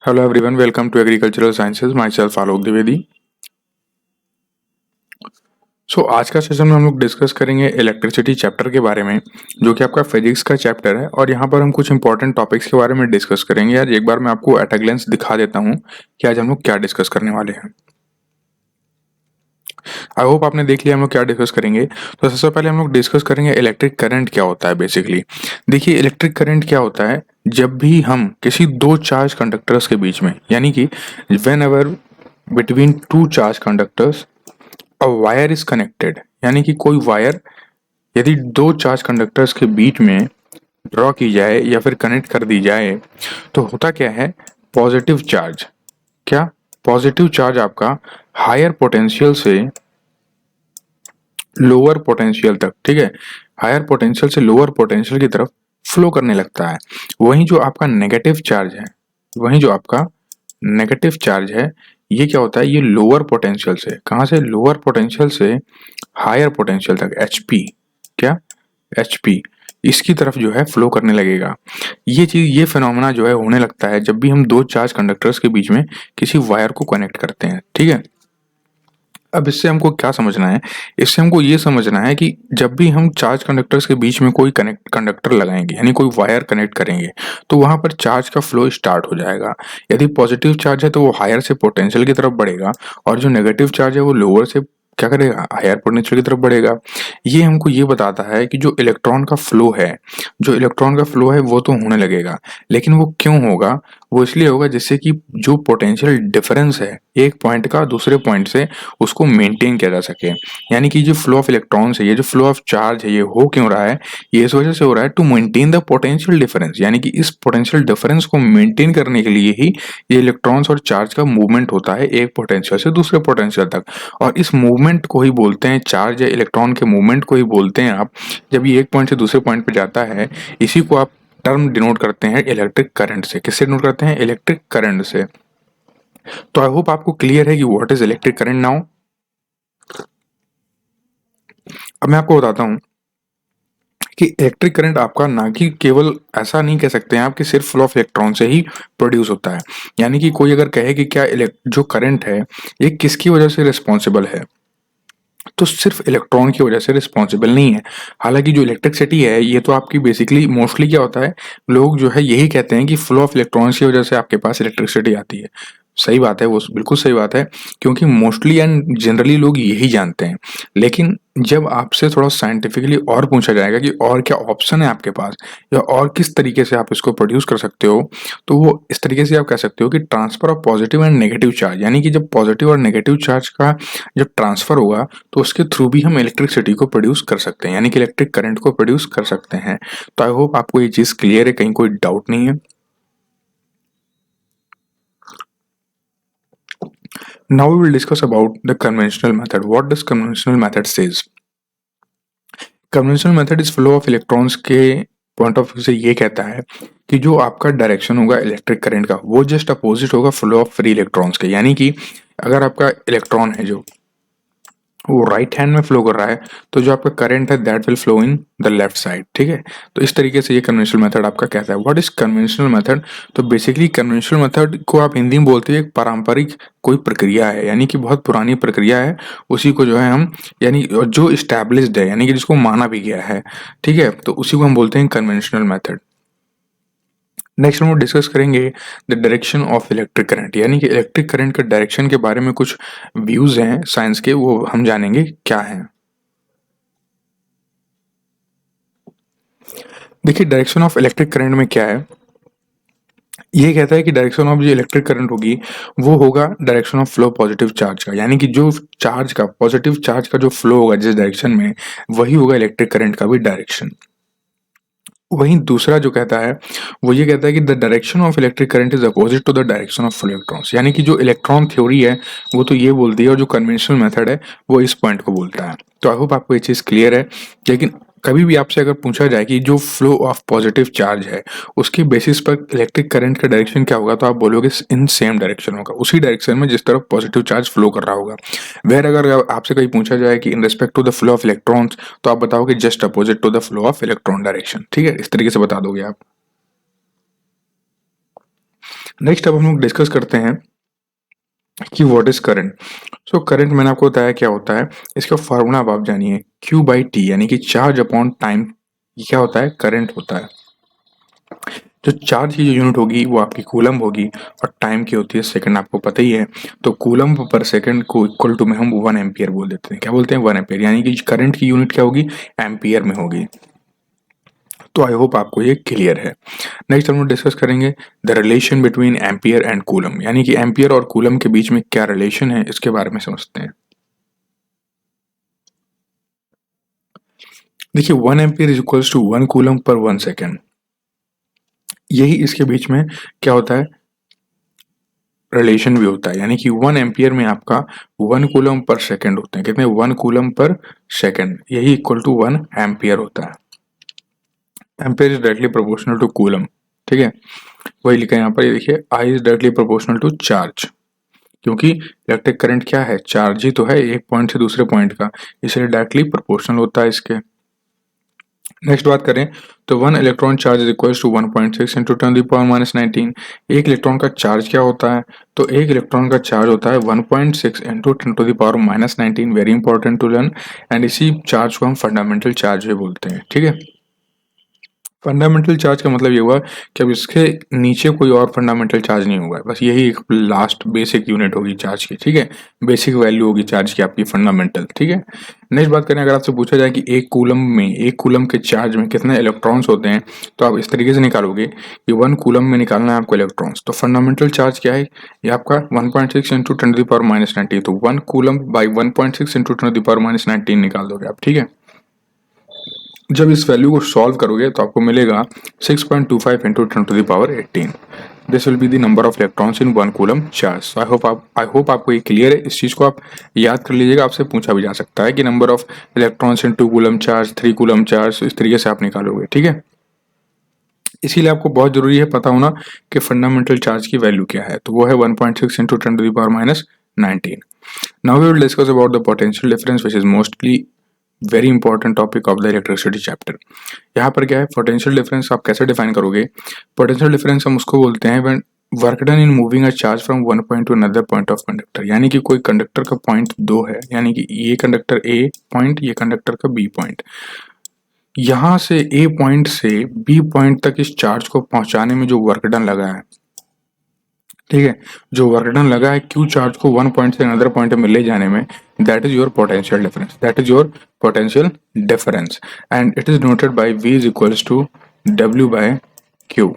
Hello everyone, welcome to Agricultural Sciences. Myself आलोक द्विवेदी। आज का session में हम लोग डिस्कस करेंगे इलेक्ट्रिसिटी चैप्टर के बारे में, जो कि आपका फिजिक्स का चैप्टर है। और यहाँ पर हम कुछ इंपॉर्टेंट टॉपिक्स के बारे में डिस्कस करेंगे। आज एक बार मैं आपको एट अ ग्लेंस दिखा देता हूँ कि आज हम लोग क्या डिस्कस करने वाले हैं। आई होप आपने देख लिया हम लोग क्या डिस्कस करेंगे। तो सबसे पहले हम लोग डिस्कस करेंगे इलेक्ट्रिक करंट क्या होता है। बेसिकली देखिए, इलेक्ट्रिक करंट क्या होता है, जब भी हम किसी दो चार्ज कंडक्टर्स के बीच में, यानी कि when ever between two charge conductors a wire is connected, यानी कि कोई वायर यदि दो चार्ज कंडक्टर्स के बीच में ड्रॉ की जाए या फिर कनेक्ट कर दी जाए, तो होता क्या है, पॉजिटिव चार्ज, क्या पॉजिटिव चार्ज आपका हायर पोटेंशियल से लोअर पोटेंशियल तक, ठीक है, हायर पोटेंशियल से लोअर पोटेंशियल की तरफ फ्लो करने लगता है। वहीं जो आपका नेगेटिव चार्ज है, वहीं जो आपका नेगेटिव चार्ज है, ये क्या होता है, ये लोअर पोटेंशियल से, कहाँ से, लोअर पोटेंशियल से हायर पोटेंशियल तक, एचपी, क्या, एचपी, इसकी तरफ जो है फ्लो करने लगेगा। ये चीज, ये फिनोमेना जो है होने लगता है जब भी हम दो चार्ज कंडक्टर्स के बीच में किसी वायर को कनेक्ट करते हैं, ठीक है। अब इससे हमको क्या समझना है, इससे हमको ये समझना है कि जब भी हम चार्ज कंडक्टर्स के बीच में कोई कनेक्ट कंडक्टर लगाएंगे, यानी कोई वायर कनेक्ट करेंगे, तो वहां पर चार्ज का फ्लो स्टार्ट हो जाएगा। यदि पॉजिटिव चार्ज है तो वो हायर से पोटेंशियल की तरफ बढ़ेगा, और जो नेगेटिव चार्ज है वो लोअर से क्या करेगा, हायर पोटेंशियल की तरफ बढ़ेगा। ये हमको ये बताता है कि जो इलेक्ट्रॉन का फ्लो है, जो इलेक्ट्रॉन का फ्लो है वो तो होने लगेगा, लेकिन वो क्यों होगा, वो इसलिए होगा जिससे कि जो पोटेंशियल डिफरेंस है एक पॉइंट का दूसरे पॉइंट से, उसको मेंटेन किया जा सके। यानी कि जो फ्लो ऑफ इलेक्ट्रॉन्स है, ये जो फ्लो ऑफ चार्ज है, ये हो क्यों रहा है, ये इस वजह से हो रहा है to maintain the potential difference, यानी कि इस पोटेंशियल डिफरेंस को मेंटेन करने के लिए ही ये इलेक्ट्रॉन्स और चार्ज का मूवमेंट होता है एक पोटेंशियल से दूसरे पोटेंशियल तक। और इस मूवमेंट को ही बोलते हैं, चार्ज या इलेक्ट्रॉन के मूवमेंट को ही बोलते हैं आप, जब ये एक पॉइंट से दूसरे पॉइंट पे जाता है, इसी को आप टर्म डिनोट करते हैं इलेक्ट्रिक करंट से। किससे डिनोट करते हैं, इलेक्ट्रिक करंट से। तो आई होप आपको क्लियर है कि what is electric current now. अब मैं आपको बताता हूं कि इलेक्ट्रिक करंट आपका ना कि केवल, ऐसा नहीं कह सकते हैं आप कि सिर्फ फ्लो ऑफ इलेक्ट्रॉन से ही प्रोड्यूस होता है। यानी कि कोई अगर कहे कि क्या जो करंट है ये किसकी वजह से रिस्पॉन्सिबल है, तो सिर्फ इलेक्ट्रॉन की वजह से रिस्पॉन्सिबल नहीं है। हालांकि जो इलेक्ट्रिसिटी है ये तो आपकी बेसिकली मोस्टली क्या होता है, लोग जो है यही कहते हैं कि फ्लो ऑफ इलेक्ट्रॉन्स की वजह से आपके पास इलेक्ट्रिसिटी आती है। सही बात है, वो बिल्कुल सही बात है, क्योंकि मोस्टली एंड जनरली लोग यही जानते हैं। लेकिन जब आपसे थोड़ा साइंटिफिकली और पूछा जाएगा कि और क्या ऑप्शन है आपके पास, या और किस तरीके से आप इसको प्रोड्यूस कर सकते हो, तो वो इस तरीके से आप कह सकते हो कि transfer of positive and negative charge, यानी कि जब पॉजिटिव और नेगेटिव चार्ज का जब ट्रांसफर होगा, तो उसके थ्रू भी हम इलेक्ट्रिसिटी को प्रोड्यूस कर सकते हैं, यानी कि इलेक्ट्रिक करंट को प्रोड्यूस कर सकते हैं। तो आई होप आपको ये चीज क्लियर है, कहीं कोई डाउट नहीं है। Now we will discuss about the conventional method. What does conventional method says? Conventional method इस फ्लो ऑफ इलेक्ट्रॉन्स के पॉइंट ऑफ व्यू से ये कहता है कि जो आपका डायरेक्शन होगा इलेक्ट्रिक करंट का, वो जस्ट अपोजिट होगा फ्लो ऑफ फ्री इलेक्ट्रॉन्स के। यानी कि अगर आपका इलेक्ट्रॉन है जो वो राइट हैंड में फ्लो कर रहा है, तो जो आपका करंट है that will flow in the left side, ठीक है। तो इस तरीके से ये कन्वेंशनल मेथड आपका कहता है। व्हाट इज कन्वेंशनल मेथड, तो बेसिकली कन्वेंशनल मेथड को आप हिंदी में बोलते हैं एक पारंपरिक कोई प्रक्रिया है, यानी कि बहुत पुरानी प्रक्रिया है, उसी को जो है हम, यानी जो इस्टेब्लिश्ड है, यानी कि जिसको माना भी गया है, ठीक है, तो उसी को हम बोलते हैं कन्वेंशनल मेथड। नेक्स्ट हम लोग डिस्कस करेंगे the direction of electric current, यानी कि इलेक्ट्रिक करंट के डायरेक्शन के बारे में कुछ व्यूज हैं साइंस के, वो हम जानेंगे क्या है। देखिए, डायरेक्शन ऑफ इलेक्ट्रिक करंट में क्या है, ये कहता है कि डायरेक्शन ऑफ जो इलेक्ट्रिक करंट होगी वो होगा direction of flow positive charge का, यानी कि जो चार्ज का, पॉजिटिव चार्ज का जो फ्लो होगा जिस डायरेक्शन में, वही होगा इलेक्ट्रिक करंट का भी डायरेक्शन। वहीं दूसरा जो कहता है वो ये कहता है कि the direction of electric current is opposite to the direction of electrons, यानी कि जो इलेक्ट्रॉन थ्योरी है वो तो ये बोलती है, और जो कन्वेंशनल मेथड है वो इस पॉइंट को बोलता है। तो आई होप आपको ये चीज़ क्लियर है। लेकिन कभी भी आपसे अगर पूछा जाए कि जो फ्लो ऑफ पॉजिटिव चार्ज है उसके बेसिस पर इलेक्ट्रिक करंट का डायरेक्शन क्या होगा, तो आप बोलोगे इन सेम डायरेक्शन होगा, उसी डायरेक्शन में जिस तरफ पॉजिटिव चार्ज फ्लो कर रहा होगा। वेर अगर आपसे कहीं पूछा जाए कि in respect to the flow of electrons, तो आप बताओगे just opposite to the flow of electron direction, ठीक है, इस तरीके से बता दोगे आप। नेक्स्ट अब हम लोग डिस्कस करते हैं कि what is current. So current मैंने आपको बताया क्या होता है, इसका फार्मूला अब आप जानिए, Q/T यानी कि चार्ज अपॉन टाइम, ये क्या होता है, करंट होता है। जो चार्ज की जो यूनिट होगी वो आपकी कूलम होगी और टाइम की होती है सेकंड, आपको पता ही है। तो कूलम पर सेकंड को इक्वल टू में हम 1 एम्पियर बोल देते हैं। क्या बोलते हैं, 1 एम्पियर, यानी कि करंट की यूनिट क्या होगी, एम्पियर में होगी। तो आई होप आपको ये क्लियर है। नेक्स्ट हम लोग डिस्कस करेंगे the relation between ampere and coulomb, यानी कि एम्पियर और कूलम के बीच में क्या रिलेशन है, इसके बारे में समझते हैं। देखिए 1 ampere is equals to 1 coulomb per 1 second, यही इसके बीच में क्या होता है, रिलेशन भी होता है। यानी कि 1 एम्पियर में आपका 1 कूलम पर सेकेंड होते हैं, कितने, 1 कूलम पर सेकेंड, यही इक्वल टू 1 एम्पियर होता है। Ampere is directly proportional to coulomb, ठीक है, वही लिखा है यहाँ पर, ये देखिए I is directly proportional to charge, क्योंकि इलेक्ट्रिक करंट क्या है, चार्ज ही तो है एक पॉइंट से दूसरे पॉइंट का, इसलिए डायरेक्टली प्रोपोर्शनल होता है इसके। नेक्स्ट बात करें तो 1 electron charge is equal to 1.6 into 10⁻⁻19। एक इलेक्ट्रॉन का चार्ज क्या होता है, तो एक इलेक्ट्रॉन का चार्ज होता है 1.6 into 10⁻⁻19, very important to learn. And इसी चार्ज को हम फंडामेंटल चार्ज भी बोलते हैं, ठीक है। फंडामेंटल चार्ज का मतलब ये हुआ कि अब इसके नीचे कोई और फंडामेंटल चार्ज नहीं होगा, बस यही एक लास्ट बेसिक यूनिट होगी चार्ज की, ठीक है, बेसिक वैल्यू होगी चार्ज की आपकी फंडामेंटल, ठीक है। नेक्स्ट बात करें, अगर आपसे पूछा जाए कि एक कूलम के चार्ज में कितने इलेक्ट्रॉन्स होते हैं, तो आप इस तरीके से निकालोगे कि 1 कूलम में निकालना है आपको इलेक्ट्रॉन्स, तो फंडामेंटल चार्ज क्या है, ये आपका 1.6 इंटू 10⁻⁻19, तो 1 कूलम बाई 1.6 इंटू 10⁻⁻19 निकाल दोगे आप, ठीक है। जब इस वैल्यू को सॉल्व करोगे तो आपको मिलेगा 6.25 into 10⁻18। This will be the number of electrons in 1 coulomb charge. I hope आपको ये क्लियर है। इस चीज़ को आप याद कर लीजिएगा, आपसे पूछा भी जा सकता है कि number of electrons in 2 coulomb charge, 3 coulomb charge, इस तरीके से आप निकालोगे, ठीक है। इसीलिए आपको बहुत जरूरी है पता होना कि फंडामेंटल चार्ज की वैल्यू क्या है, तो वो है 1.6 into 10⁻⁻19। Now we will discuss about the potential difference which is mostly very important topic of the electricity chapter. यहाँ पर क्या है, पोटेंशियल डिफरेंस आप कैसे डिफाइन करोगे, पोटेंशियल डिफरेंस हम उसको बोलते हैं when work done in moving a charge from one point two another point of conductor. यानी कि कोई कंडक्टर का पॉइंट 2 है, यानी कि ये कंडक्टर ए पॉइंट, ये कंडक्टर का बी पॉइंट, यहाँ से ए पॉइंट से बी पॉइंट तक इस चार्ज को पहुंचाने में जो वर्क डन लगा है, ठीक है, जो वर्क डन लगा है क्यू चार्ज को 1 पॉइंट से अनदर पॉइंट में ले जाने में, that is your potential difference, that is your potential difference. And it is noted by V is equals to W/Q,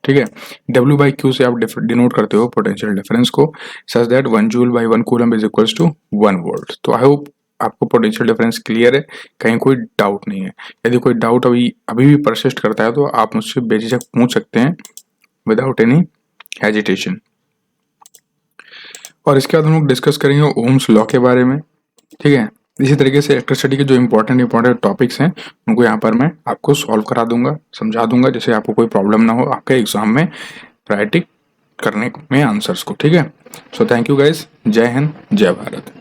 ठीक है। W/Q से आप डिनोट करते हो पोटेंशियल डिफरेंस को, such that 1 joule by 1 coulomb is equals to 1 volt. तो I hope आपको potential difference clear है, कहीं कोई डाउट नहीं है। यदि कोई डाउट अभी भी परसिस्ट करता है तो आप मुझसे बेझिझक पूछ सकते हैं विदाउट एनी एजिटेशन। और इसके बाद हम लोग डिस्कस करेंगे ओम्स लॉ के बारे में, ठीक है। इसी तरीके से इलेक्ट्रिसिटी के जो इंपॉर्टेंट टॉपिक्स हैं उनको यहाँ पर मैं आपको सॉल्व करा दूंगा, समझा दूंगा, जिससे आपको कोई प्रॉब्लम ना हो आपके एग्जाम में प्रायोरिटी करने में आंसर्स को, ठीक है। सो थैंक यू गाइज, जय हिंद, जय भारत।